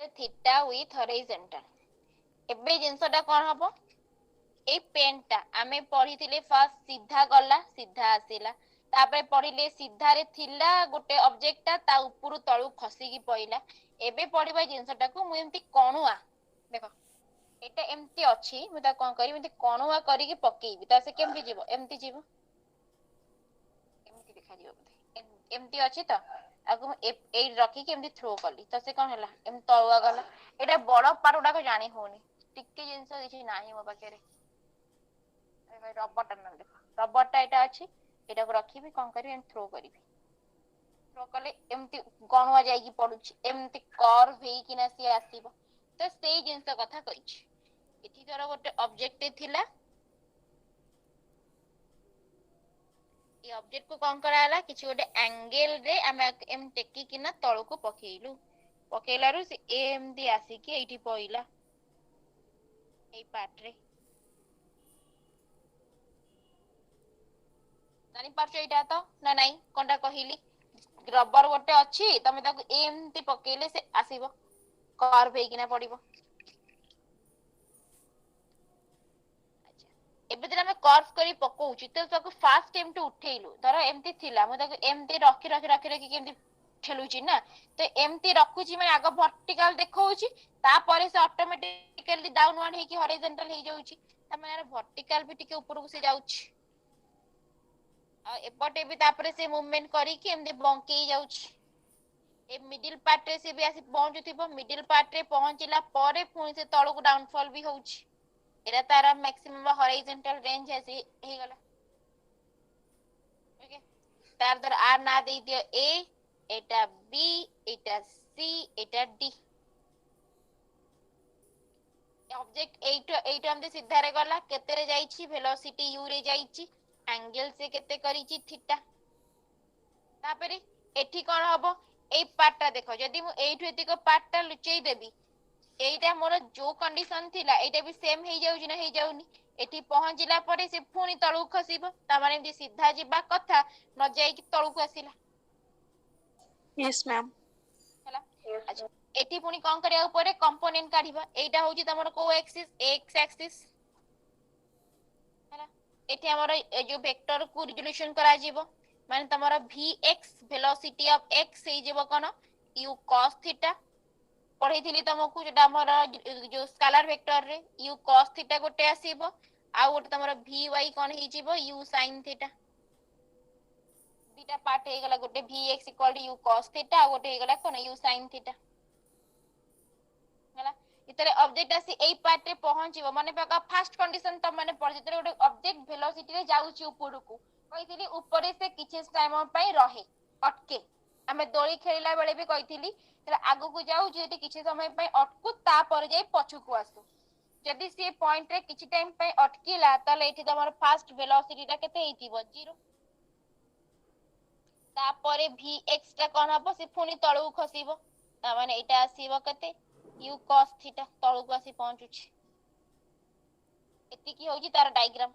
Theta with horizontal एबे जिंसटा कोन हबो ए pen टा आमे पढिथिले फर्स्ट सीधा गला सीधा आसीला तापरे पढिले सीधा रे थिला गोटे ऑब्जेक्ट ता ऊपर तळु खसी की पइला एबे पढिबा जिंसटा को मु एमती कणुआ देखो एटा एमती अछि मु ता कोन करी एमती कणुआ करी के पकेइबी ता से केमती जीवो एमती जीवो एमती देखा जीवो बोधे एमती अछि त आगु ए रखी के एमती थ्रो कली त से कोन हला एम तळुआ गला एटा बड़ पारुडा को जानी होनी टिके जिंस किछि नाही मो पाकेरे रबर टा न देखो रबर टा एटा अछि एटा को रखीबी कोन करी एम थ्रो करी थ्रो कले एमती गणुआ जाई की पडुछि एमती कर्व हेई कि ना सी आसीबो तो सेई जिंस कथा कहिछि एठी तोर गोटे ऑब्जेक्ट थिला ये ऑब्जेक्ट को कोन कराला किछि गोटे एंगल रे हम एम टेकी किना तळु को पकेइलु पकेइलारु से एमती आसी कि एठी पइला एई पार्ट रे जानी पारछ एटा तो ना नाही कोनटा कहिली रबर गोटे अछि तमे ताको एमती पकेइले से आसीबो कर्व हेई किना पडिबो एबे जरा हम कर्व करी पकोउची तो ताको फास्ट टाइम टू उठेइलु धर एमती थिला मु ताको एमती रखी केमती ठेलुची ना तो एमती रखुची माने आगो वर्टिकल देखौची तापरे से ऑटोमेटिकली डाउनवर्ड हे कि हॉरिजॉन्टल हे जाउची त माने वर्टिकल भी टिके ऊपर को से जाउची आ एपटे भी तापरे से मूवमेंट करी कि एमती बंकेई जाउची ए मिडिल पार्ट रे से भी आसी पहुंचुथिबो मिडिल पार्ट रे पहुंचिला परे पुनी से तळो को डाउनफॉल भी होउची एरा तारा मैक्सिमम हॉरिजॉन्टल रेंज ऐसे हे गला ओके तार दर आर ना दे दियो ए एटा B Etah C Etah D object at हम सीधा रे गला केते रे जाईची वेलोसिटी u रे जाईची एंगल से केते करीची थीटा तापरे एठी कोन हबो ए पार्ट ता देखो जदी मु एठु एतिको पार्ट ता लुचेई देबी एटा मोर जो कंडीशन थिला एटा भी सेम हे जाउची ना हे जाउनी एठी पहुंचिला परे से पुनी तळु खसिबो ता माने एमदी सीधा जिबा कथा न जाई कि तळु को आसीला यस मैम हला अच्छा एठी पुनी कोन करिया ऊपर कंपोनेंट काढिबा एटा होची तमर को एक्सिस एक्स एक्सिस हला एठी हमर जो वेक्टर को रिजोल्यूशन करा जिवो माने तमर vx वेलोसिटी ऑफ x हे जिवो कोन u cos थीटा पढैथिली तमकु जेटा हमर जो स्केलर वेक्टर रे u cos थीटा गोटे आसीबो आ गोटे तमर vy कोन हे जिवो u sin थीटा दीटा पार्ट हे गला गोटे vx u cos थीटा आ गोटे हे गला कोन u sin थीटा हला इतरे ऑब्जेक्ट आसी एई पार्ट रे पहुंचीबो माने पका फर्स्ट कंडीशन त माने पड़ जेतरे गोटे ऑब्जेक्ट वेलोसिटी रे जाउची ऊपर को कहिथिली ऊपर से किछि टाइम पई रहे अटके हमें दोली खेलिला बेले भी कहिथिली तले आगु को जाउ जेति किछि समय पई अटकु ता पर जाई पछु को आसु जदि से पॉइंट रे किछि टाइम पई अटकीला तले एठी तमर फास्ट वेलोसिटी ता केते हेतिबो 0 ता परे vx ता कोन हबो से पुनी तळु खसिबो ता माने एटा आसीबो केते u cos थीटा तळु को आसी पहुंचुची एति की होजी तार डायग्राम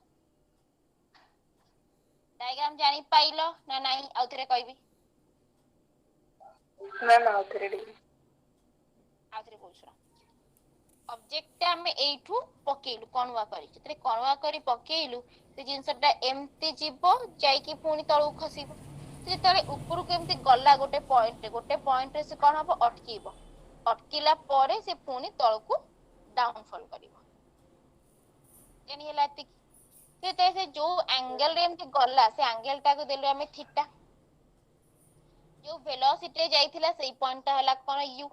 जानी पाइलो ना नाही आउथरे कहबी मैम आउथरे कोछरा ऑब्जेक्ट हमें एठू पकेइलु कणुआ करी जतरे कणुआ करी पकेइलु से जिंसटा एमती जीवो जाई की पुनी तळु खसिबो से तळे ऊपर को एमती गला गोटे पॉइंट रे से कोन हबो अटकीबो अटकीला परे से पुनी तळु को डाउनफॉल करिवो एनी हला से जो एंगल रे एमती गला से एंगल टा को देलु हमें थीटा जो वेलोसिटी रे जाईथिला सेई पॉइंट टा हला कोन u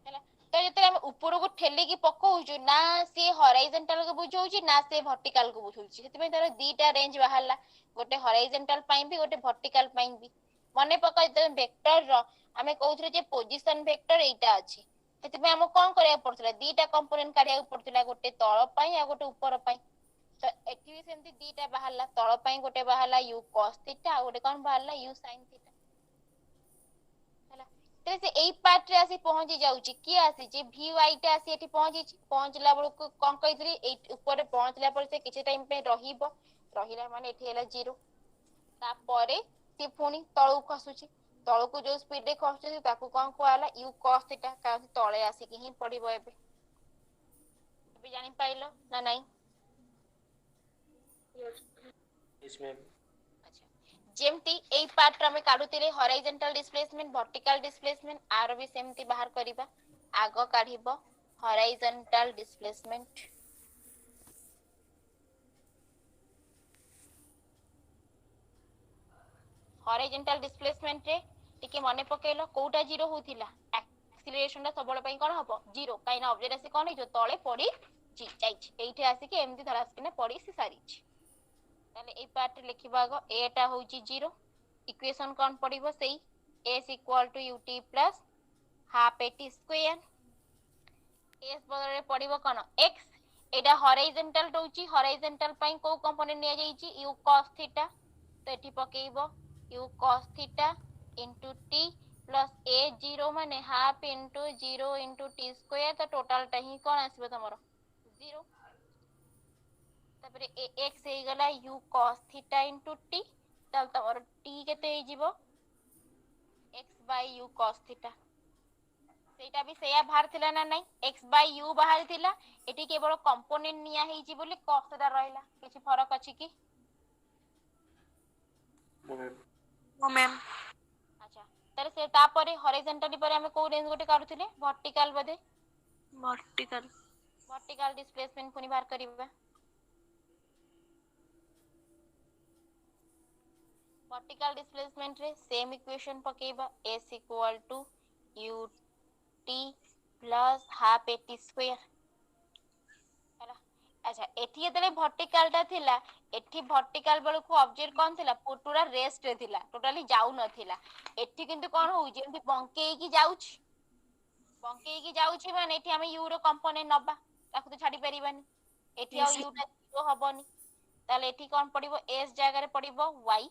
हला तो जते हम ऊपर को ठेली की पकोउछु ना से हॉरिजॉन्टल को बुझौची ना से वर्टिकल को बुझौची सेति तार दीटा रेंज बाहरला गोटे हॉरिजॉन्टल पई भी गोटे वर्टिकल पई भी मने पका जते वेक्टर रो हमें कहउथरे जे पोजीशन वेक्टर एटा अछि सेति हम कोन करिया पड़तला दीटा कंपोनेंट काढिया पड़तला गोटे तळ पई आ गोटे ऊपर पई तो एठी भी सेमति दीटा बाहरला तळ पई गोटे बाहरला u cos थीटा आ गोटे कोन बाहरला u sin थीटा हला तो से एई पार्ट रे आसी पहुंची जाउची की आसी जे vy टा आसी एठी पहुंचला बळो को कोन कहितरी ए ऊपर पहुंचला पर से किछि टाइम पे रहिबो रहिला माने एठी हला 0 ता परे से पुनी तळु खसुची तळको जो स्पीड रे खसुची ताको कोन कहला u cos थीटा कारण तळे आसी कि ही पड़िबो एबे जानि पाइलो ना नाही Yes, ma'am. अच्छा जेमती एई पार्ट रे हम काढुतिले हॉरिजॉन्टल डिस्प्लेसमेंट वर्टिकल डिस्प्लेसमेंट आरो भी सेमती बाहर करिबा आगो काढिबो हॉरिजॉन्टल डिस्प्लेसमेंट हॉरिजॉन्टल डिस्प्लेसमेंट रे टिके मने पकेलो कोउटा जीरो होतिला एक्सीलरेशन दा सबले पई कोन हबो जीरो काइना ऑब्जेक्ट आसी कोन जो तळे पड़ी जी जाइछ एइठे आसी के एमती धरा आसी ने पड़ी सी सारिछ ताले ए पार्ट लिखिबा आगो एटा होउची जीरो इक्वेशन कोन पड़िबो सेई s equal to ut plus half at square s बदले पड़िबो कोन x एटा हॉरिजॉन्टल दोउची हॉरिजॉन्टल पई को कंपोनेंट निया जाईची u cos थीटा तो एठी पकेइबो u cos theta into t plus a 0 माने half into 0 into t square तो टोटल टा ही कोन आसीबो तमरो 0 तापरे x हे गला u cos theta into t तब तमरो t केते हे जीवो x by u cos theta सेटा भी सेया बाहर थिला ना नाही x by u बाहर थिला एठी केवल कंपोनेंट निया हे जी बोली cos थीटा रहला किछि फरक अछि की No, ma'am. No, ma'am. अच्छा तारे से तापरे हॉरिजॉन्टली परे हम को रेंज गोटे काढुथिले वर्टिकल बदे Vertical. वर्टिकल डिस्प्लेसमेंट पुनी बाहर करिबा वर्टिकल डिस्प्लेसमेंट रे सेम इक्वेशन पकेबा s equal to ut plus half at square हैला अच्छा एठी एतले वर्टिकल ता थिला एठी वर्टिकल बेल को ऑब्जेक्ट कोन थिला पूरा रेस्ट रे थिला टोटली जाउ नथिला एठी किंतु कोन होउ जेमति बंकेई की जाउची माने एठी हम u रो कंपोनेंट नबा ताकू तो छाडी परिबानी एठी आ Yes, u ता जीरो हबनी ताले एठी कोन पडिबो s जगह रे पडिबो y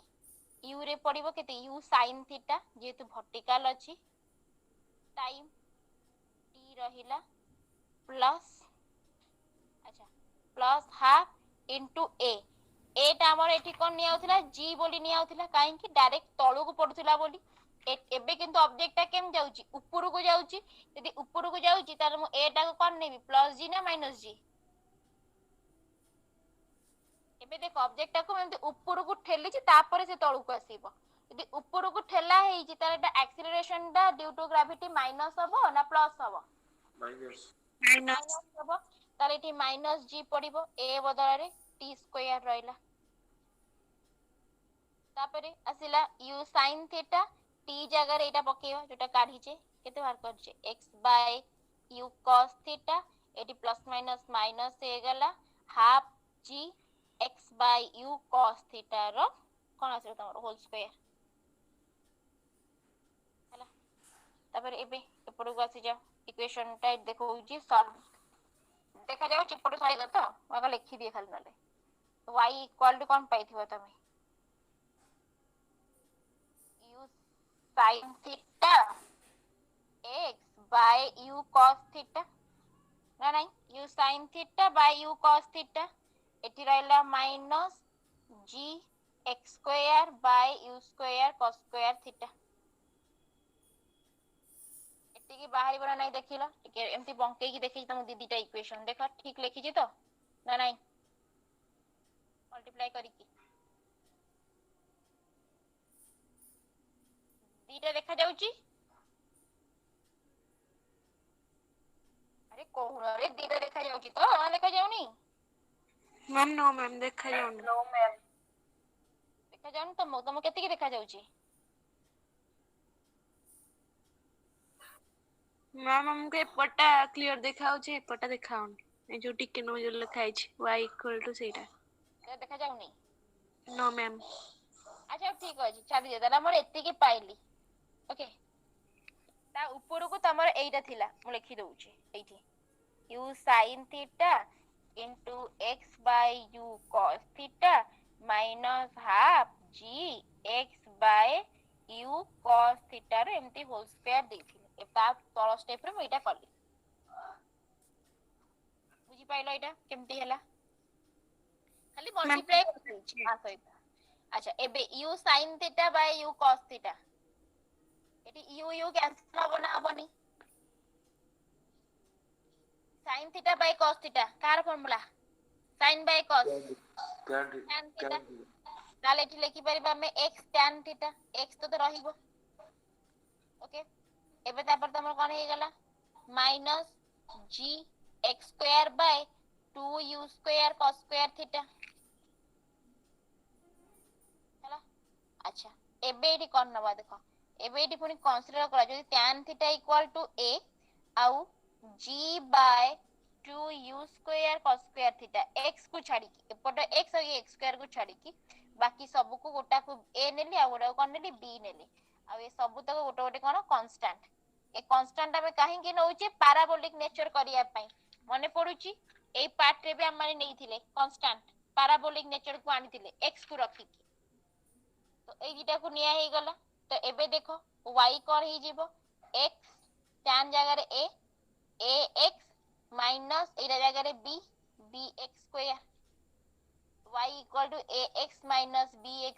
u रे पडिबो केते u sin थीटा जेतु वर्टिकल अछि टाइम t रहिला प्लस अच्छा प्लस हाफ इनटू a एटा हमर एठी कोन नियाउथिला g बोली नियाउथिला काहे कि डायरेक्ट तळु को पडुथिला बोली एबे किंतु ऑब्जेक्ट ता केम जाउची ऊपर को जाउची यदि ऊपर को जाउची तार मु एटा को कोन नेबी प्लस g ना माइनस g एबे देख ऑब्जेक्ट को एमते ऊपर को ठेलीची तापर से तळु को आसीबो यदि ऊपर को ठेला हेची तार एटा एक्सीलरेशन दा ड्यू टू ग्रेविटी माइनस हबो ना प्लस हबो Minus. minus. माइनस हबो ताले एठी माइनस g पडिबो a बदला रे t स्क्वायर रहिला तापरे आसिला u sin थीटा t जगह रे एटा पकेबा जोटा काढीचे केते बार करचे x by u cos theta एटी प्लस माइनस माइनस हे गला half g x by u cos theta रो कोन आसे तमरो होल स्क्वायर हला तापरे एबे एपडो को आसी जाओ इक्वेशन टा देखो जी सॉल्व देखा जाओ चिपटो साइज तो मगा लिखि दिए खाली नले y इक्वल टू कोन पाइथिबो तमे u sin theta x by u cos theta ना नहीं u sin theta by u cos theta एठी रहला minus g x square by u square cos square theta एठी की बाहरी बना नहीं देखिलो टिके एमती बंके की देखि तम दीदीटा इक्वेशन देखो ठीक लिखि छी तो ना नहीं मल्टीप्लाई करी की दीटा देखा जाउची अरे कोन रे दीटा देखा जाउची तो ना देखा जाउनी Ma'am, no, ma'am. देखा जाउनी. नो मैम देखा जाउनी तो तुम केते की देखा जाउची Ma'am, हमको एपटा क्लियर देखाउची एपटा देखाउनी ए जो टिके नो जो लिखाई छी y equal to सेटा. देखा जाउनी No, ma'am. अच्छा ठीक अछि छाडी दे ताला मोर एत्ती की पाइली ओके ता ऊपर को तमर एइटा थिला मु लिखि दउची एइठी u sin theta into x by u cos theta minus half g x by u cos theta रे एम्ति होल स्क्वायर देथिले एता तळ स्टेप रे मु एटा करली बुझी पाइलो एटा केमति हैला खाली मल्टीप्लाई करछि आ सहित अच्छा एबे u sin theta by u cos theta एटी यू यू कैंसिल हबो ना हबोनी sin theta by cos theta कार फार्मूला sin बाय cos Can tan theta can ताले एटी लिखि परिबा हमें x tan थीटा x तो रहिबो ओके एबे तापर तमर कोन हे गेला minus g x square by 2u square cos square theta ହେଲା अच्छा एबे एटी कोन नबा देखो एबे एटी पुनी कंसीडर करा जदी tan theta equal to a आउ g by 2u square cos square theta x को छाडी की एपट x और x स्क्वायर को छाडी की बाकी सब को गोटा को a नेली आ गोटा कोन नेली b नेली आ ए सब तक गोटे गोटे कोन कांस्टेंट ए कांस्टेंट हमें काहे की नउचे पैराबोलिक नेचर करिया पई मने पडुची ए पार्ट रे भी हम माने नेइथिले कांस्टेंट पैराबोलिक नेचर को आनिथिले x को रखी तो ए दुटा को निया हे गला तो एबे देखो y कोन हे जीवो x tan जगह रे a x माइनस एरा जगह रे b bx square y equal to ax minus bx